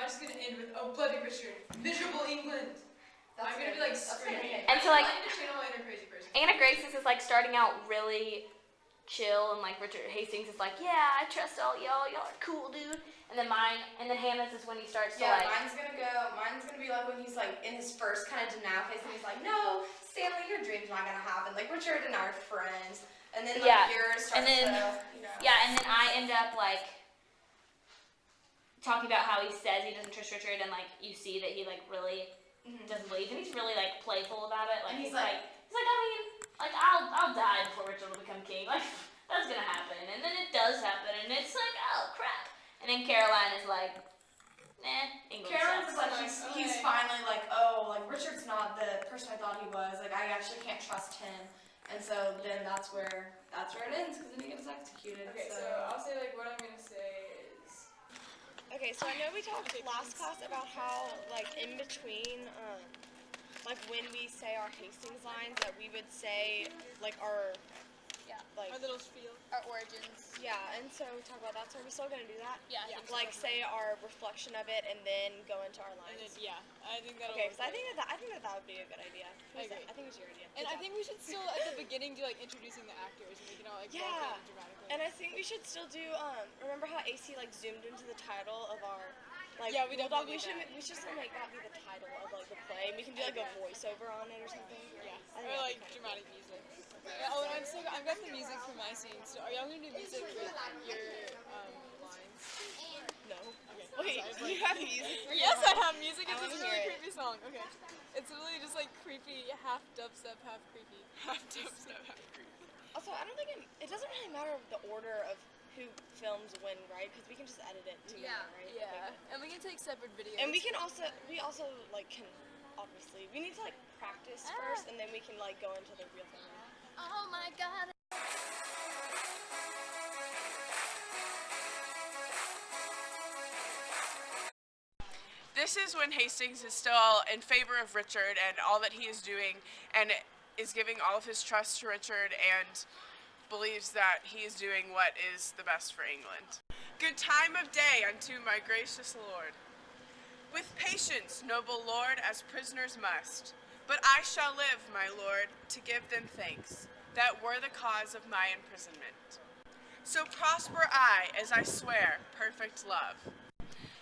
not just gonna end with, oh, bloody Richard, miserable England. I'm gonna be like screaming. And so like, I'm to channel my inner crazy person. Anna Grace's is like starting out really chill, and like Richard Hastings is like, yeah, I trust all y'all are cool, dude. And then Hannah's is when he starts to like. Mine's gonna be like when he's like in his first kind of denial phase, and he's like, no, Stanley, your dream's not gonna happen. Like Richard and I are friends. And then like yours starts to, Yeah, and then I end up like talking about how he says he doesn't trust Richard, and like you see that he like really doesn't believe, and he's really like playful about it. Like and he's like, I mean, like I'll die before Richard will become king. Like that's gonna happen, and then it does happen, and it's like, oh crap. And then Caroline is like, English. Caroline's like he's finally like, oh, like Richard's not the person I thought he was. Like I actually can't trust him. And so then that's where it ends, because then he gets executed. Okay, so I'll say like what I'm gonna say is. Okay, so I know we talked last class about how like in between, like when we say our Hastings lines, that we would say like our Our little spiel. Our origins. Yeah, and so we talk about that. So are we still gonna do that? Yeah. Like say our reflection of it, and then go into our lines. And then, I think that'll. Okay, because I think that would be a good idea. I agree. I think it's your idea. And I think we should still at the beginning do like introducing the actors, and we can all like walk in dramatically. And I think we should still do. Remember how AC like zoomed into the title of our. Like, yeah, we definitely. We should still make that be the title of like the play. And we can do like a voiceover on it or something. Yeah. Or like dramatic music. Yeah, oh, and I've got the music for my scene. So are y'all gonna do music with your lines? No. Okay. Wait, Sorry, you have music? Yes, I have music. It's I this wanna really hear it. creepy song. Okay. It's literally just like creepy, half dubstep, half creepy. Half dubstep, half creepy. Also, I don't think it doesn't really matter the order of who films when, right? Because we can just edit it together, right? Yeah. And we can take separate videos. And we also like can obviously we need to like practice first, and then we can like go into the real thing. Oh my God. This is when Hastings is still in favor of Richard and all that he is doing, and is giving all of his trust to Richard and believes that he is doing what is the best for England. Good time of day unto my gracious lord. With patience, noble lord, as prisoners must. But I shall live, my lord, to give them thanks, that were the cause of my imprisonment. So prosper I, as I swear, perfect love.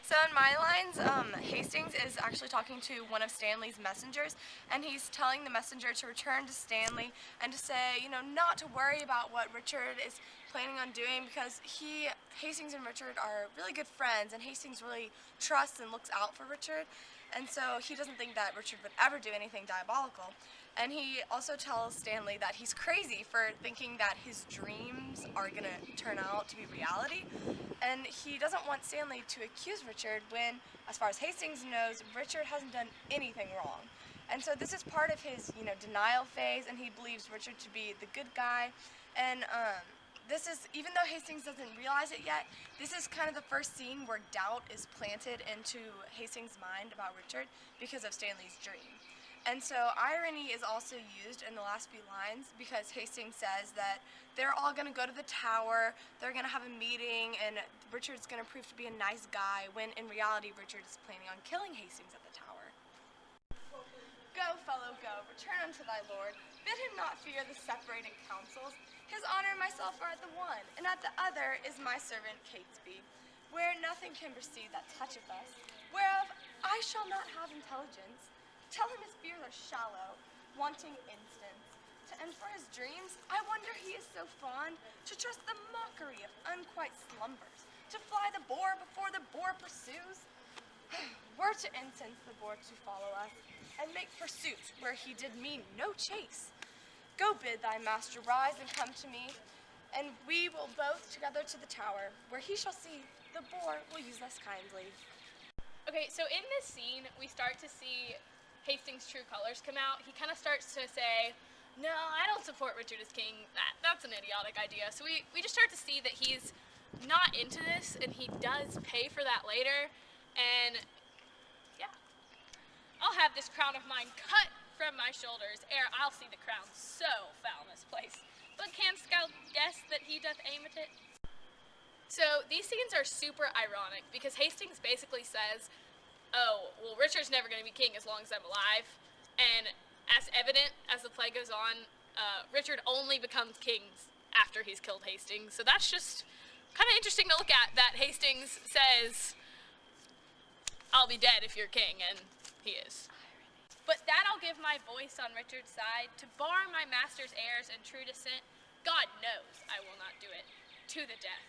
So in my lines, Hastings is actually talking to one of Stanley's messengers, and he's telling the messenger to return to Stanley and to say, not to worry about what Richard is planning on doing, because Hastings and Richard are really good friends, and Hastings really trusts and looks out for Richard, and so he doesn't think that Richard would ever do anything diabolical. And he also tells Stanley that he's crazy for thinking that his dreams are going to turn out to be reality. And he doesn't want Stanley to accuse Richard when, as far as Hastings knows, Richard hasn't done anything wrong. And so this is part of his, denial phase, and he believes Richard to be the good guy. And this is, even though Hastings doesn't realize it yet, this is kind of the first scene where doubt is planted into Hastings' mind about Richard because of Stanley's dream. And so irony is also used in the last few lines, because Hastings says that they're all going to go to the tower, they're going to have a meeting, and Richard's going to prove to be a nice guy, when in reality Richard is planning on killing Hastings at the tower. Go, fellow, go, return unto thy lord, bid him not fear the separated councils. His honor and myself are at the one, and at the other is my servant Catesby, where nothing can proceed that toucheth us, whereof I shall not have intelligence. Tell him his fears are shallow, wanting instance. And for his dreams, I wonder he is so fond to trust the mockery of unquiet slumbers, to fly the boar before the boar pursues. Were to incense the boar to follow us, and make pursuit where he did mean no chase. Go bid thy master rise and come to me, and we will both together to the tower, where he shall see the boar will use us kindly. Okay, so in this scene, we start to see Hastings' true colors come out. He kind of starts to say, no, I don't support Richard as king. That's an idiotic idea. So we just start to see that he's not into this, and he does pay for that later. And yeah, I'll have this crown of mine cut from my shoulders, ere I'll see the crown so foul misplaced. But canst thou guess that he doth aim at it? So these scenes are super ironic, because Hastings basically says, oh, well, Richard's never going to be king as long as I'm alive. And as evident as the play goes on, Richard only becomes king after he's killed Hastings. So that's just kind of interesting to look at, that Hastings says, I'll be dead if you're king, and he is. But that I'll give my voice on Richard's side. To bar my master's heirs and true descent, God knows I will not do it. To the death.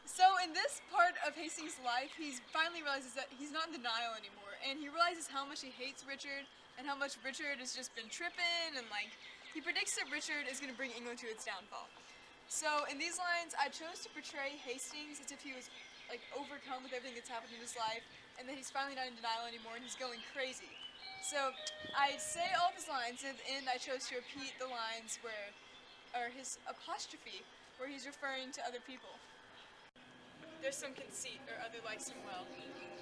So in this part of Hastings' life, he finally realizes that he's not in denial anymore, and he realizes how much he hates Richard, and how much Richard has just been tripping, and like, he predicts that Richard is going to bring England to its downfall. So in these lines, I chose to portray Hastings as if he was like overcome with everything that's happened in his life, and that he's finally not in denial anymore, and he's going crazy. So I say all of his lines, and at the end I chose to repeat the lines where, or his apostrophe, where he's referring to other people. There's some conceit, or other likes him well,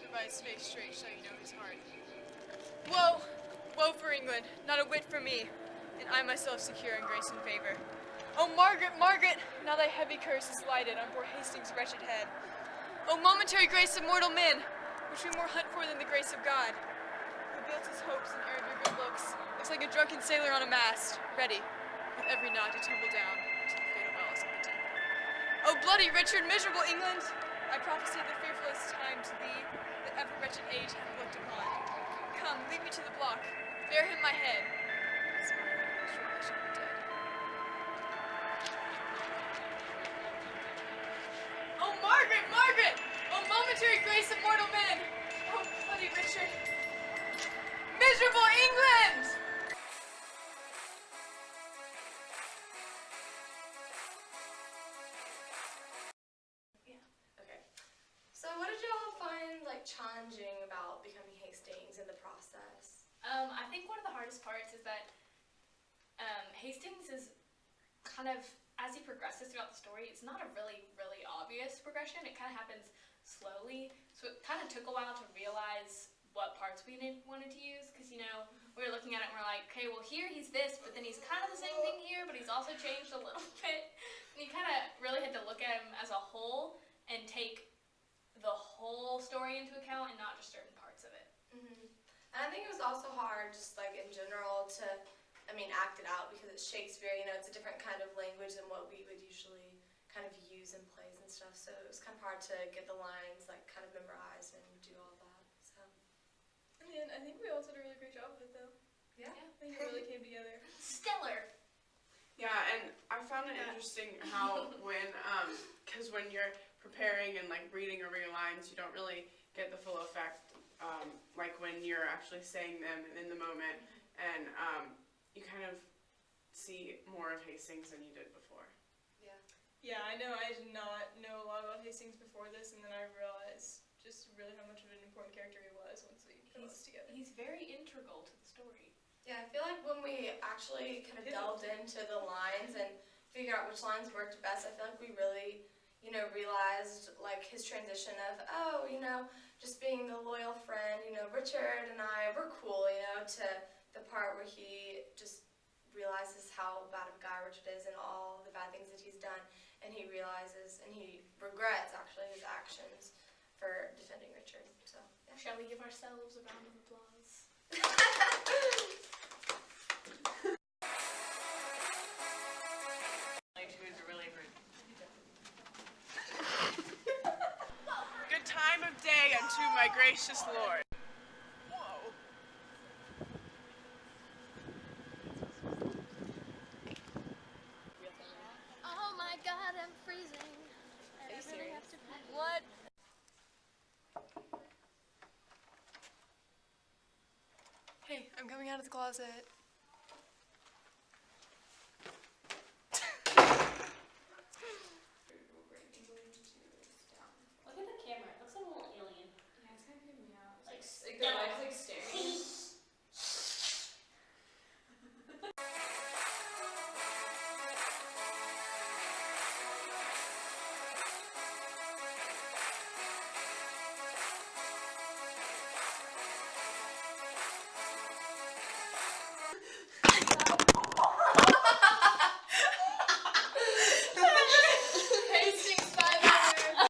but by his face straight shall you know his heart. Woe, woe for England, not a whit for me, and I myself secure in grace and favor. Oh Margaret, Margaret, now thy heavy curse is lighted on poor Hastings' wretched head. Oh momentary grace of mortal men, which we more hunt for than the grace of God, who built his hopes in air of your good looks, looks like a drunken sailor on a mast, ready, with every knot to tumble down to the fatal wells of the deep. Oh bloody Richard, miserable England, I prophesy the fearfulest time to thee that ever wretched age hath looked upon. Come, lead me to the block, bear him my head. Oh Margaret, Margaret! Oh momentary grace of mortal men! Oh bloody Richard! Miserable England! So what did y'all find like challenging about becoming Hastings in the process? I think one of the hardest parts is that Hastings is kind of, as he progresses throughout the story, it's not a really, really obvious progression. It kind of happens slowly. So it kind of took a while to realize what parts we wanted to use, because, you know, we were looking at it and we're like, okay, well, here he's this, but then he's kind of the same thing here, but he's also changed a little bit. And you kind of really had to look at him as a whole and take the whole story into account and not just certain parts of it. Mm-hmm. And I think it was also hard, just like in general, to, act it out because it's Shakespeare. You know, it's a different kind of language than what we would usually kind of use in plays and stuff. So it was kind of hard to get the lines like kind of memorized and do all that. So. In the end, I think we all did a really great job of it, though. Yeah. I think it really came together. Stellar! Yeah, and I found it interesting how because when you're preparing and like reading over your lines, you don't really get the full effect, like when you're actually saying them and in the moment, and you kind of see more of Hastings than you did before. Yeah. Yeah, I know I did not know a lot about Hastings before this, and then I realized just really how much of an important character he was once we put this together. He's very integral to the story. Yeah, I feel like when we actually kind of delved into the lines and figured out which lines worked best, I feel like we really, realized like his transition of, just being the loyal friend, Richard and I, we're cool, to the part where he just realizes how bad of a guy Richard is and all the bad things that he's done, and he realizes and he regrets actually his actions for defending Richard. So yeah. Shall we give ourselves a round of applause? Good time of day unto my gracious Lord. Whoa. Oh my God, I'm freezing. Are you serious? What? Hey, I'm coming out of the closet.